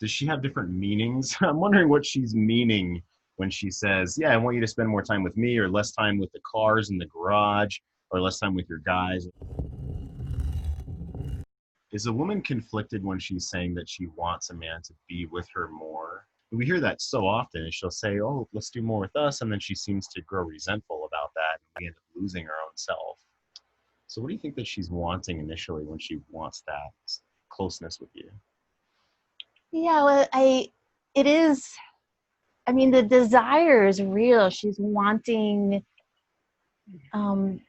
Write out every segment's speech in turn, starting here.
Does she have different meanings? I'm wondering what she's meaning when she says, yeah, I want you to spend more time with me, or less time with the cars in the garage, or less time with your guys. Is a woman conflicted when she's saying that she wants a man to be with her more? We hear that so often, and she'll say, oh, let's do more with us. And then she seems to grow resentful about that. And we end up losing our own self. So what do you think that she's wanting initially when she wants that closeness with you? Yeah, well, it is, I mean, the desire is real. She's wanting um,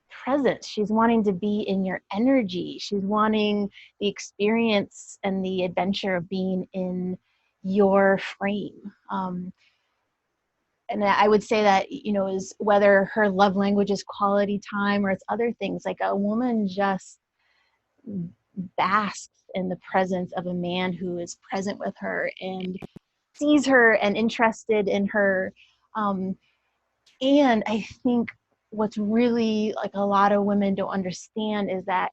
presence. She's wanting to be in your energy. She's wanting the experience and the adventure of being in your frame. And I would say that, is whether her love language is quality time or it's other things, like a woman just basks in the presence of a man who is present with her and sees her and interested in her. Um, and I think what's really, like, a lot of women don't understand is that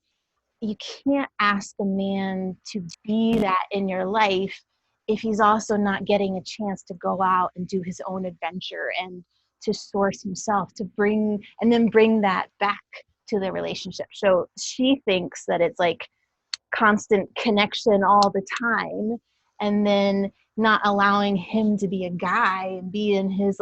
you can't ask a man to be that in your life if he's also not getting a chance to go out and do his own adventure and to source himself, to bring that back to the relationship. So she thinks that it's like constant connection all the time, and then not allowing him to be a guy and be in his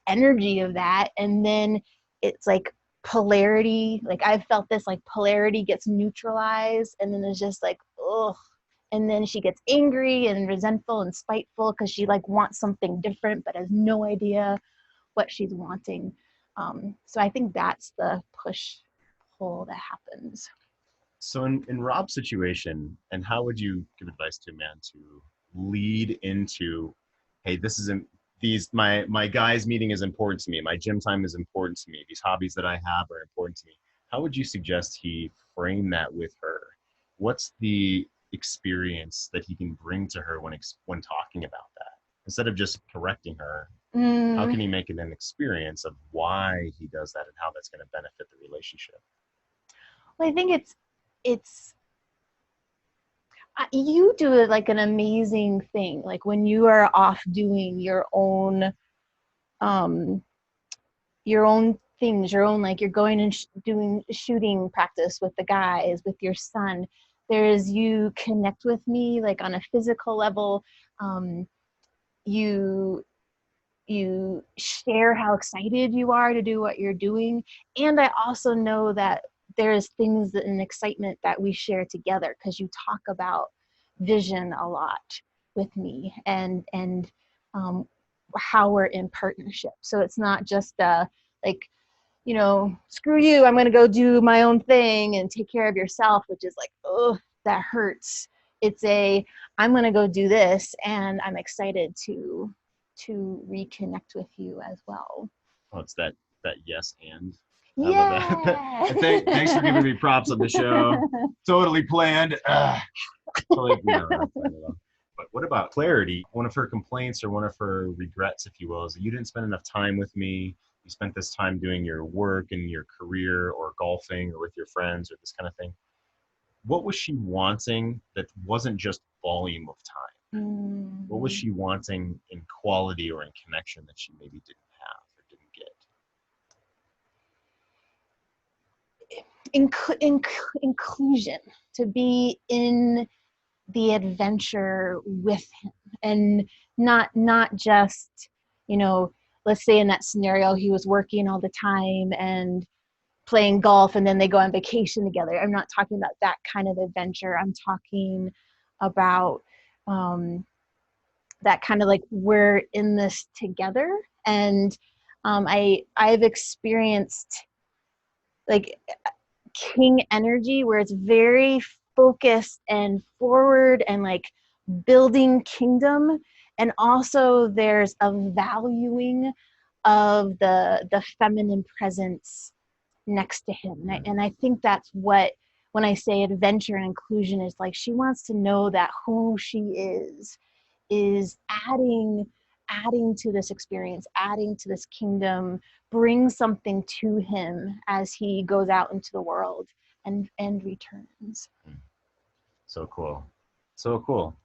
energy of that. And then it's like polarity, like I've felt this, like polarity gets neutralized, and then it's just like, ugh. And then she gets angry and resentful and spiteful because she like wants something different but has no idea what she's wanting. So I think that's the push pull that happens. So in Rob's situation, and how would you give advice to a man to lead into, hey, this isn't these my guys meeting is important to me. My gym time is important to me. These hobbies that I have are important to me. How would you suggest he frame that with her? What's the experience that he can bring to her when talking about that? Instead of just correcting her, how Mm, can he make it an experience of why he does that and how that's going to benefit the relationship? well, I think it's you do like an amazing thing. Like when you are off doing um, your own things, your own, like you're going and doing shooting practice with the guys, with your son. There's you connect with me like on a physical level. Um, you you share how excited you are to do what you're doing, and I also know that there's things that and excitement that we share together because you talk about vision a lot with me, and um, how we're in partnership. So it's not just like, screw you, I'm going to go do my own thing and take care of yourself, which is like, oh, that hurts. It's I'm going to go do this, and I'm excited to reconnect with you as well. Oh, it's that yes and. I love that. Yeah. Thanks for giving me props on the show. Totally planned. Totally, no, not planned at all. But what about clarity? One of her complaints or one of her regrets, if you will, is that you didn't spend enough time with me. You spent this time doing your work and your career or golfing or with your friends or this kind of thing. What was she wanting that wasn't just volume of time? What was Mm. she wanting in quality or in connection that she maybe didn't have or didn't get? Inclusion, to be in the adventure with him, and not just, you know let's say in that scenario he was working all the time and playing golf, and then they go on vacation together. I'm not talking about that kind of adventure. I'm talking about um, that kind of like, we're in this together. And I've experienced like king energy where it's very focused and forward and like building kingdom, and also there's a valuing of the feminine presence next to him. And I think that's what, when I say adventure and inclusion, is like she wants to know that who she is adding to this experience, adding to this kingdom, bring something to him as he goes out into the world and returns. So cool. So cool.